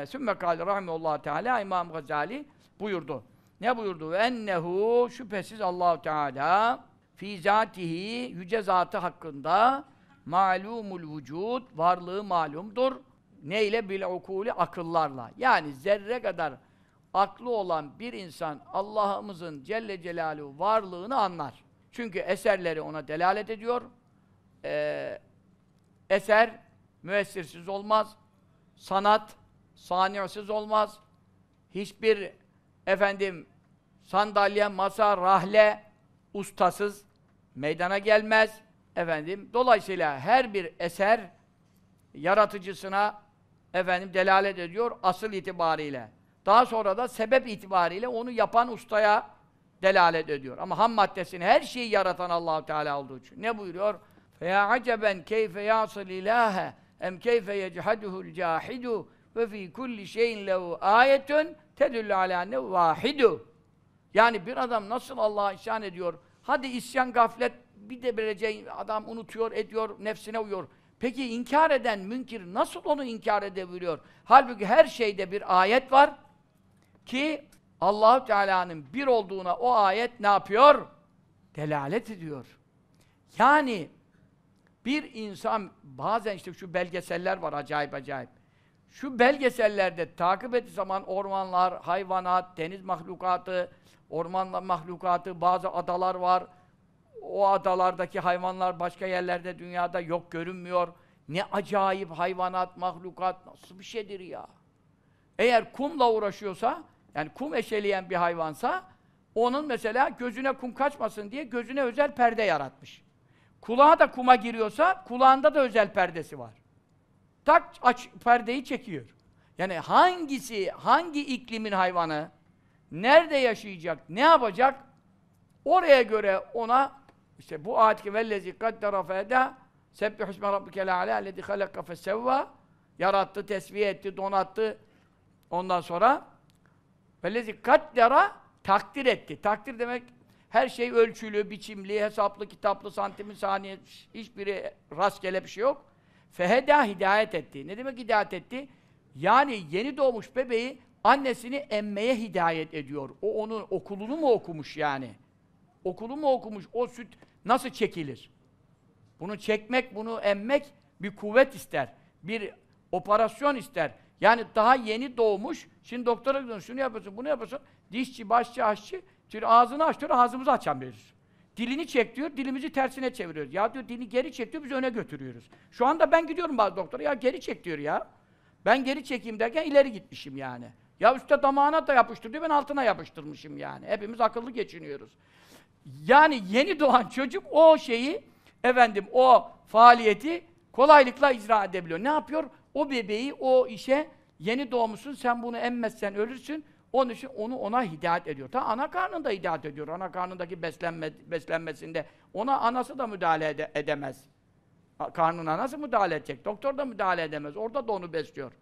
Sümme kâle rahimehullah Teala İmam Gazali buyurdu. Ne buyurdu? Ve ennehu şüphesiz Allahu Teala fi zatihi yüce zatı hakkında malumul vücud varlığı malumdur. Neyle? Bil ukuli akıllarla. Yani zerre kadar aklı olan bir insan Allah'ımızın Celle Celaluhu varlığını anlar. Çünkü eserleri ona delalet ediyor. Eser müessirsiz olmaz. Sanat sani'siz olmaz. Hiçbir sandalye, masa, rahle ustasız meydana gelmez. Dolayısıyla her bir eser yaratıcısına delalet ediyor asıl itibariyle. Daha sonra da sebep itibariyle onu yapan ustaya delalet ediyor. Ama ham maddesini her şeyi yaratan Allah-u Teala olduğu için. Ne buyuruyor? فَيَا عَجَبًا كَيْفَ يَعْصِلْ إِلَٰهَ اَمْ كَيْفَ يَجْحَدُهُ الْجَاحِدُ وَفِي كُلِّ شَيْءٍ لَهُ آيَةٌ تَدُلُّ عَلَى أَنَّهُ وَاحِدُ. Yani bir adam nasıl Allah'a isyan ediyor? Hadi isyan, gaflet, bir de böylece adam unutuyor, ediyor, nefsine uyuyor. Peki inkar eden münkir nasıl onu inkar edebiliyor? Halbuki her şeyde bir ayet var ki Allah-u Teala'nın bir olduğuna o ayet ne yapıyor? Delalet ediyor. Yani bir insan bazen işte şu belgeseller var acayip acayip. Şu belgesellerde takip ettiği zaman ormanlar, hayvanat, deniz mahlukatı, orman mahlukatı, bazı adalar var. O adalardaki hayvanlar başka yerlerde dünyada yok, görünmüyor. Ne acayip hayvanat, mahlukat, nasıl bir şeydir ya? Eğer kumla uğraşıyorsa, yani kum eşeleyen bir hayvansa, onun mesela gözüne kum kaçmasın diye gözüne özel perde yaratmış. Kulağı da kuma giriyorsa, kulağında da özel perdesi var. Tak, aç, perdeyi çekiyor. Yani hangi iklimin hayvanı, nerede yaşayacak, ne yapacak, oraya göre ona, işte bu ayet-i vellezî kaddara fehedâ, sebbih isme rabbikel a'lâ, ellezî halakka fesevvâ, yarattı, tesbih etti, donattı, ondan sonra vellezî kaddara, takdir etti. Takdir demek, her şey ölçülü, biçimli, hesaplı, kitaplı, santimli, saniye, hiçbiri rastgele bir şey yok. Fehedâ, hidayet etti. Ne demek hidayet etti? Yani yeni doğmuş bebeği annesini emmeye hidayet ediyor. O onun okulunu mu okumuş yani? Okulu mu okumuş? O süt nasıl çekilir? Bunu çekmek, bunu emmek bir kuvvet ister. Bir operasyon ister. Yani daha yeni doğmuş, şimdi doktora gidiyorsun, şunu yapıyorsun, bunu yapıyorsun. Dişçi, başçı, aşçı, ağzını aç diyor, ağzımızı açamıyoruz. Dilini çek diyor, dilimizi tersine çeviriyoruz. Ya diyor, dilini geri çek diyor, biz öne götürüyoruz. Şu anda ben gidiyorum bazı doktora, ya geri çek diyor ya. Ben geri çekeyim derken ileri gitmişim yani. Ya üstte damağına da yapıştır diyor, ben altına yapıştırmışım yani. Hepimiz akıllı geçiniyoruz. Yani yeni doğan çocuk o şeyi, o faaliyeti kolaylıkla icra edebiliyor. Ne yapıyor? O bebeği o işe, yeni doğmuşsun, sen bunu emmezsen ölürsün. Onun için ona hidayet ediyor. Ta ana karnında hidayet ediyor. Ana karnındaki beslenmesinde ona anası da müdahale edemez. Karnına nasıl müdahale edecek? Doktor da müdahale edemez. Orada da onu besliyor.